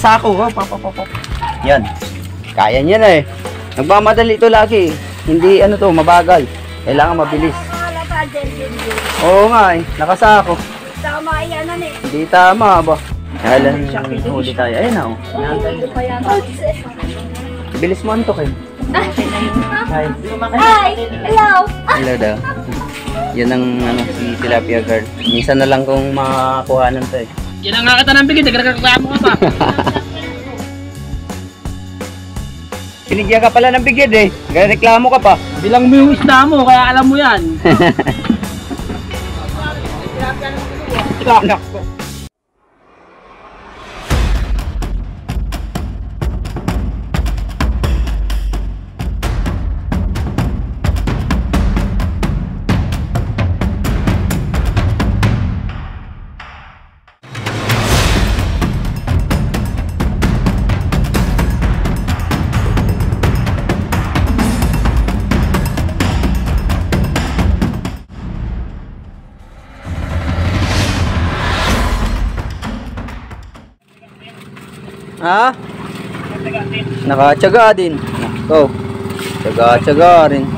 nakasako. Oh, yan. Kaya niya na eh. Nagmamadali ito lagi. Hindi ano to, mabagal. Kailangan mabilis. Oo nga eh, nakasako. Tama yan eh. Hindi tama ba? Halang huli tayo. Ayun na oh. Bilis mo antok eh. Hi. Hi! Hello! Hello daw. Yan ang ano, si tilapia girl. Minsan na lang kung makakuhanan to eh. Yan ang nga kita ng bigid, nagkakaklamo ka pa. Binigyan ka pala ng bigid eh. Reklamo ka pa. Bilang mo yung isda mo, kaya alam mo yan. Anak ko. Ha? Nakatsaga din. Ikaw. Tsaga rin.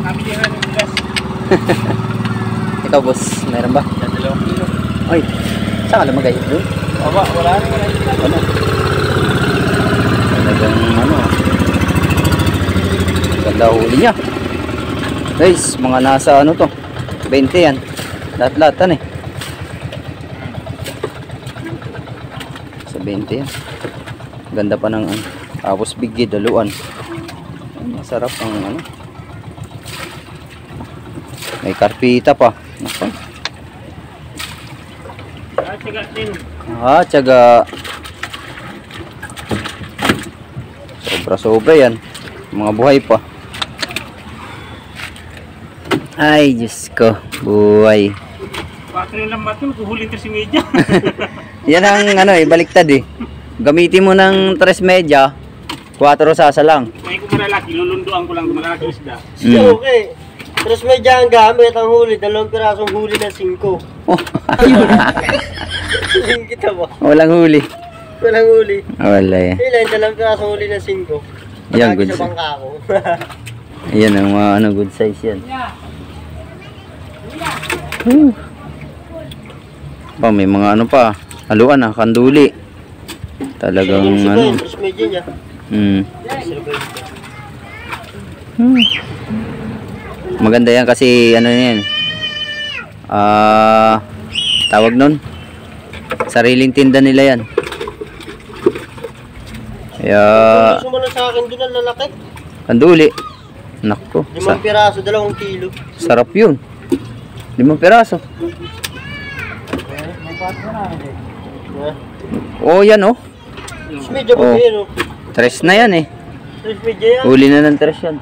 Ikaw boss, meron ba? Ay, saan ka lumagay doon? Wala rin. Ano? Talagang ano. Ganda huli niya. Guys, mga nasa ano to? 20 yan. Lahat-lahatan eh. Sa 20 yan. Ganda pa ng ano. Tapos bigid, daluan. Masarap ang ano. May karpita pa. Nako. Tsaga. Sobra yan. Mga buhay pa. Ay, Diyos ko. Buhay. Bakit lang ba ito? Kuhulin ka si Media. Yan ang ano eh, baliktad eh. Gamitin mo ng 3 media, 4 sasa lang. May kumaralaki, lulunduan ko lang kumaralaki isda. Okay. Terus medya ang gamit ang huli, 2 pirasong huli na 5. Oh. Kita ba? Walang huli. Walang huli. Wala yan. Ilan, 2 pirasong huli na 5. Yan, good sa size. bangka ko. Yan ang mga ano, good size yan. Oh, may mga ano pa. Haluan ah, kanduli. Talagang ano. Terus medya niya. Maganda yan kasi ano yan. Tawag nun. Sariling tinda nila yan. Kaya Sumunod sa akin doon ang lalaki. kanduli. Nako. 5 piraso, 2 kilo. Sarap yun. 5 piraso. Oh, yan oh. Terus medya ba Oh. yun? 3 na yan eh. Terus medya yan. Huli na ng 3 yan.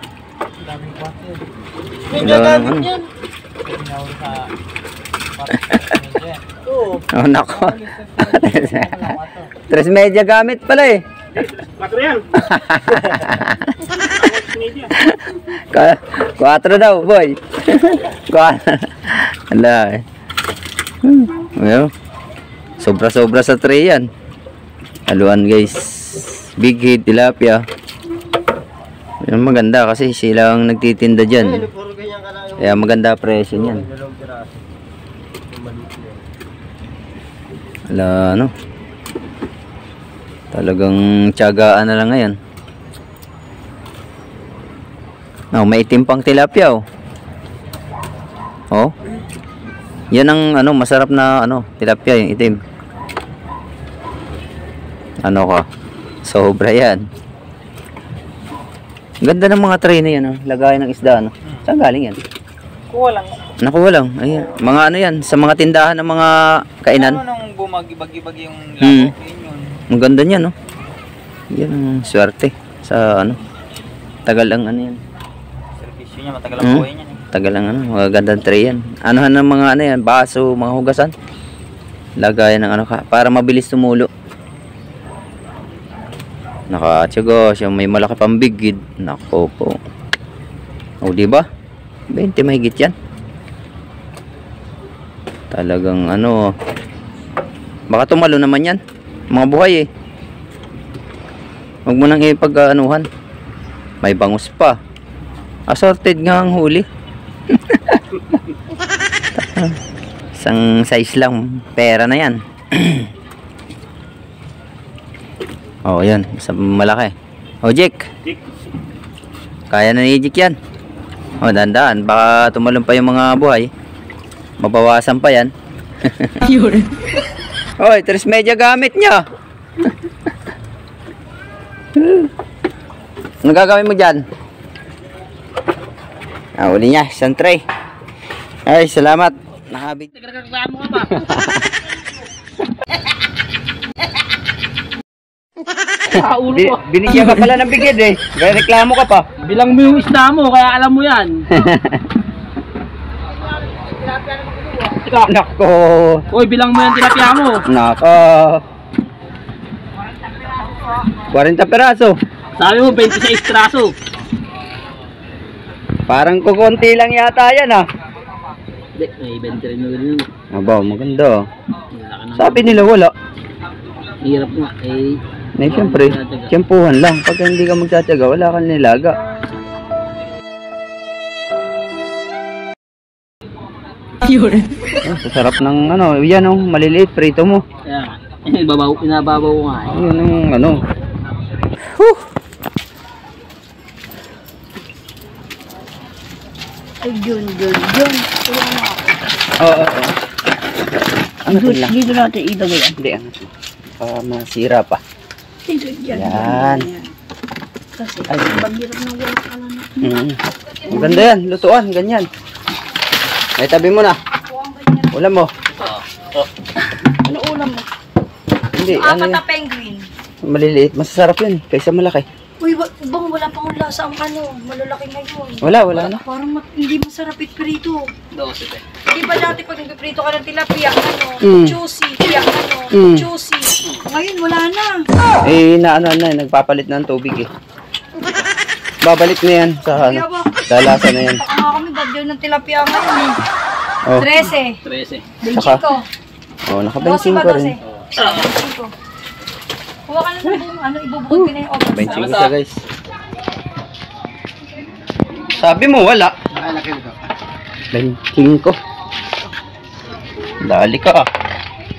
Medya gamit yan. Oo. Oh, nako. 3 media gamit pala eh. 4 yan. Media. 4 daw, boy. 4. Ala eh. Well, sobra-sobra sa tray yan. Haluan guys. Big hit, tilapia. Yan maganda kasi sila ang nagtitinda dyan. Puro ganyan ka lang yung Kaya maganda presyo niyan. 2 piraso. Wala ano. Talagang tiyagaan na lang ngayon. Oh, may itim pang tilapia oh. Oh. Yan ang ano, masarap na ano, tilapia yung itim. Ano ka? Sobra yan. Ganda ng mga tray na yan, oh. Lagayan ng isda, no? Saan galing yan? Kuha lang. Nakuha lang. Ayan. Mga ano yan, sa mga tindahan ng mga kainan. Ano nung bumag-ibag yung labo? Yun. Ang ganda niya, no? Yan ang swerte sa ano. Tagal ang ano yan. Servisyo niya, matagal ang buhay niya. Tagal ang ano, magagandang tray yan. Anuhan ng mga ano yan, baso, mga hugasan. Lagayan ng ano ka, para mabilis tumulo. Nakatsaga siya, may malaki pang bigid. Nako po. O, diba? 20 mahigit yan. Talagang ano, baka tumalo naman yan. Mga buhay eh. Huwag mo nang ipag-anuhan. May bangus pa. Assorted nga ang huli. Isang size lang. Pera na yan. Oh, yan. Sa malaki. Oh, Jake. Kaya na ni Jake yan. Oh, dandaan. Baka tumalon pa yung mga buhay. Mabawasan pa yan. Hoy, 3 media gamit niya. Ano gagawin mo dyan? Uli niya, isang tray. Ay, salamat. Nakabit. Nagreklamo ka ba? Binigyan ka pala ng bigid eh. Kaya reklamo ka pa. Bilang mo yung isda mo, kaya alam mo yan. Nako. Uy, bilang mo yung tilapia mo. Nako. 40 peraso. Sabi mo, 26 traso. Parang kukunti lang yata yan ah. Hindi, may 20 rin yun. Aba, maganda. Sabi nila wala. Hirap nga, eh. Siyempre, tiyempuhan lang. Pag hindi ka magtsatsaga, wala kang nilaga. Sa sarap ng ano, yan oh, maliliit, prito mo. Kaya, inababaw ko nga eh. Yun ang ano. Whew! Ay, Jun. Tulungan mo ako. Oo. Ano lang? Dito natin ilagay yan. Hindi, ano. Masira pa. Dito yan. Yan. Kasi, Ay. maghirap ng wala ka lang. Maganda yan, lutuan, ganyan. Ay, tabi mo na. Ulam mo. Ano ulam mo? Hindi, ano Apat yun. na penguin. Maliliit, masasarap yun kaysa malaki. Uy, bang wala pang lasa ang ano, malalaki ngayon. Wala na. Parang hindi masarap iprito. 12 eh. Di ba dati pag nagpiprito ka ng tilapia, ano, Mm. juicy, tiyak, ano, Mm. juicy. Ngayon, wala na. Eh, nagpapalit na ng tubig eh. Babalik na yan sa ano. Sa lasa na yan. Baka nga kami, bagyo ng tilapia ngayon eh. Oh, 13. 13. Benching ko. oh naka-benching ko rin. Benching ko. Kuha ka na ng buong, ano, ibubukod ko na yung oven. Benching ko siya guys. Sabi mo wala. Benching ko. Dali ka.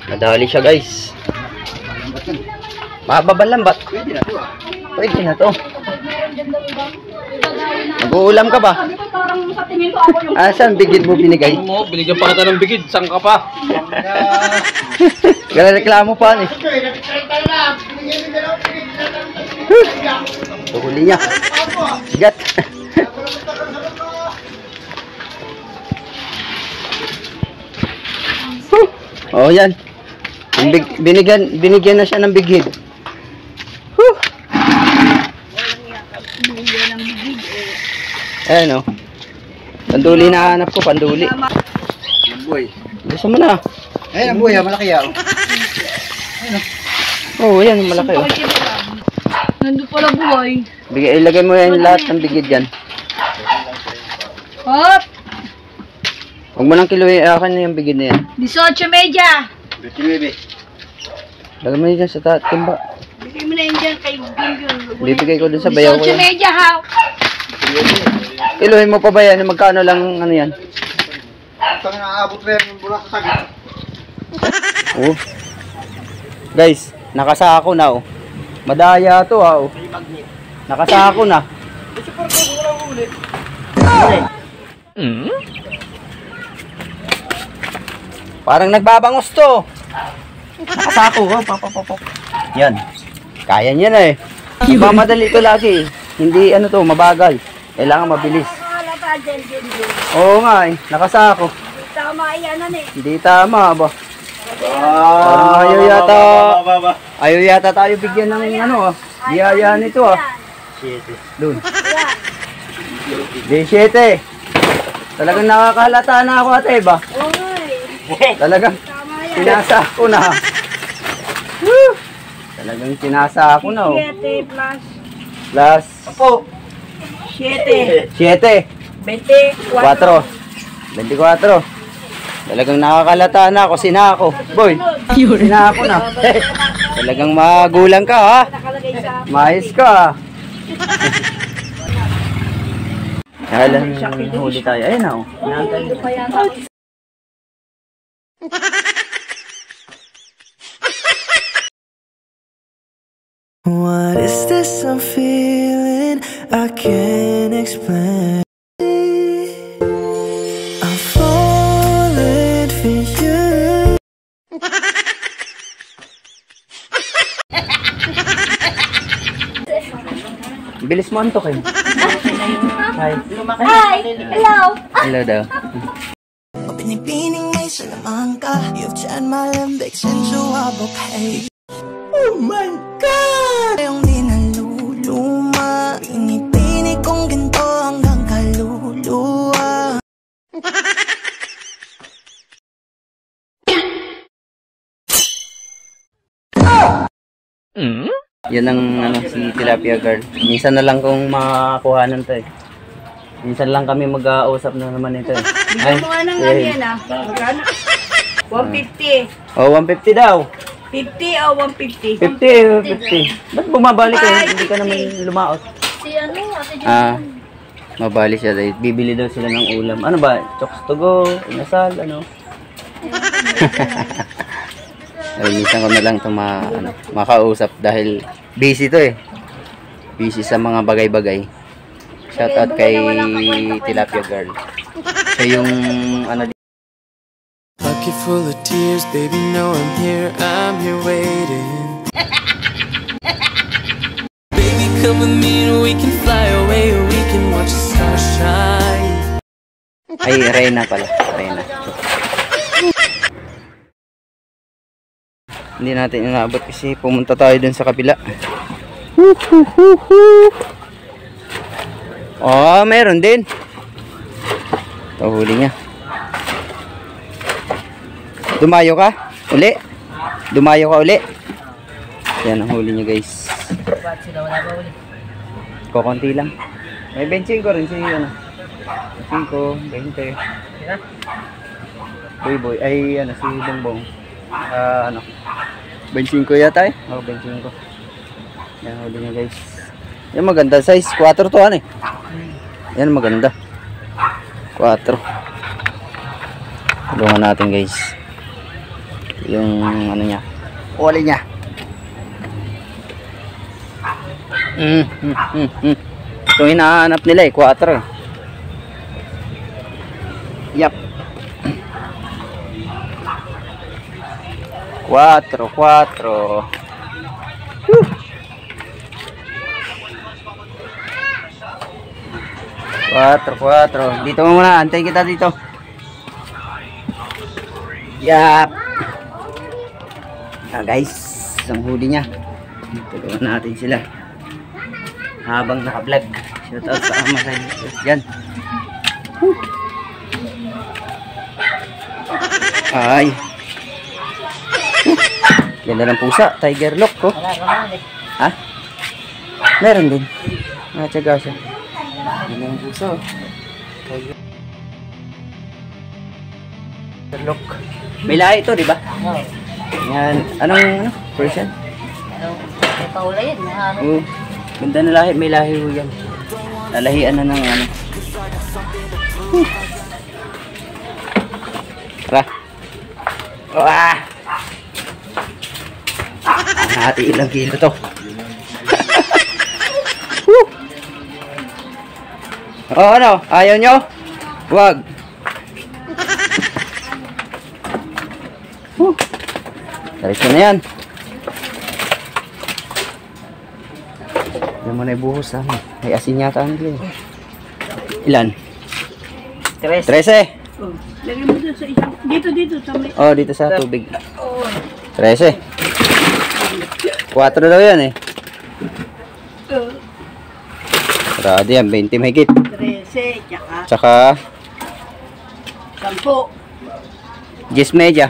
Madali siya guys. Mababa lang ba? Pwede na to. Mag-uulam ka ba? Saan bigid mo binigay? Mo, binigyan pa kita ng bigid. Saan ka pa? Reklamo pa ni. Huli niya. Sigat. Oh, yan. Binigyan na siya ng bigid. Ayan o. Panduli na hanap ko, panduli. Boy. Gusto mo na. Ayun ang buhay, malaki yan. Oo, yan, malaki o. Nandun pala buhay. Ilagay mo yan lahat ng bigid yan. Hop! Huwag mo nang kiluhin, akin na yung bigid na yan. 18 media. Lagay mo yan sa timba. Bigay mo na yun dyan kay Gungun. Bibigay ko dun sa bayaw ko 18 yan. media ha. Kiluhin mo pa ba yan? Magkano lang ano yan? Ito nga naabot pa yan mula sa tagit. Oh. Guys, nakasako na oh. Madaya to ha oh. Nakasako na. Parang nagbabangos to. Nakasako oh. Yan. Kaya niya na eh. Magmamadali to lagi. Hindi ano to, mabagal. Kailangan mabilis. Oo nga eh. Nakasako. Tama yan eh. Hindi tama ba? Parang ayaw yata tayo bigyan ng ano ah. Biyaya nito ah. Doon. 17. Talagang nakakahalata na ako ate ba? Talagang sinasa ko na. Woo! Talagang sinasa ko na oh. 7 plus Plus 7. 7. 24. 24. Talagang nakakalata na ako, sinako. Boy, sinako na. Talagang magulang ka ha. Lagay sa... Mais ka. Kailan huli tayo? Ayun na, oh. What is this I'm feeling? I can't explain. I'm falling for you. Bilis mo antok eh. Hi. Hi! Hello! Hello daw. Pinipining may salamangka. You've chan malambik sensual okay. Oh my God! Yung di naluluma. Pinipinig kong ginto hanggang kaluluwa. Yan ang si tilapia girl. Minsan na lang kung makakuhanan to eh. Minsan lang kami mag-ausap na naman ito eh. Bigyan mo nga ng ano yan ah. Magkano? 150. Oh, 150 daw. 50 o 150? 50. Ba't bumabalik eh? Hindi ka naman lumaot. Si ano? Ate Ah, mabali siya dahil bibili daw sila ng ulam. Ano ba? Chokes to go, inasal, ano? Ay, minsan ko na lang ito makausap dahil busy to eh. Busy sa mga bagay-bagay. Shoutout kay Tilapia Girl. Siya yung ano. Pocket full of tears, baby, know I'm here waiting. Baby, come with me and we can fly away, or we can watch the stars shine. Ay, Reyna pala. Reyna. Hindi natin inaabot kasi pumunta tayo dun sa kabila. Oh, meron din. Ito, huli niya. Dumayo ka? Uli? Dumayo ka uli? Yan ang huli niya guys. Kokonti lang. May benching ko rin si ano. 5, 20. Boy, ay ano si Bongbong. Ano? Benching ko yata eh. Oh, benching ko. Yan huli niya guys. Yan maganda size. 4 to ano eh. Yan maganda. 4. Tulungan natin guys. Yung ano niya. Huli niya. Ito hinahanap nila eh. 4 eh. Yap. 4. 4. Dito mo muna, antay kita dito. Yap. Guys, ang huli niya. Tulungan natin sila. Habang naka-vlog. Shoutout sa ama sa yan. Ay. Ganda ng pusa, tiger lock ko. Ha? Meron din. Natsaga siya. Ganda ng pusa. Tiger lock. May lahi ito, di ba? Yan. Anong Persian? May paula yun. Oo. Ganda na lahi. May lahi ho yan. Lalahian na ng ano. Tara. Wah! Hati ilang kilo to. Oh, ano? Ayaw nyo? Wag. Diretso na yan. Yan mo na ibuhos ha. May asin yata ang dito. Ilan? 13. Lagay mo dito sa isang. Dito sa may. Oh, dito sa tubig. 13. 4 daw yan eh. Sarado yan, 20 mahigit. 13, Tsaka 10. 10 medya.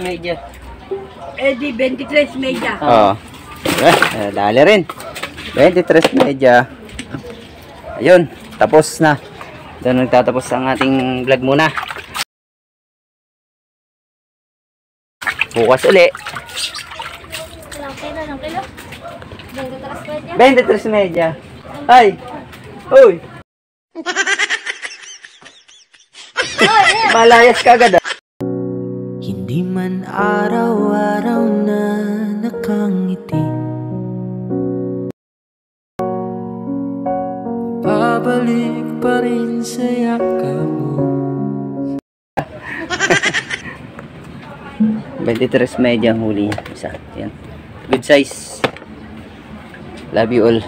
Eh di 23 media. Oo. Dali rin. 23 medya. Ayun, tapos na. Doon nagtatapos ang ating vlog muna. Bukas uli. 23 media. Ay! Uy! Malayas ka agad ah. Hindi man araw-araw na nakangiti, babalik pa rin sa yakap mo. 23 media ang huli niya. Isa. Yan. Good size. Love you all.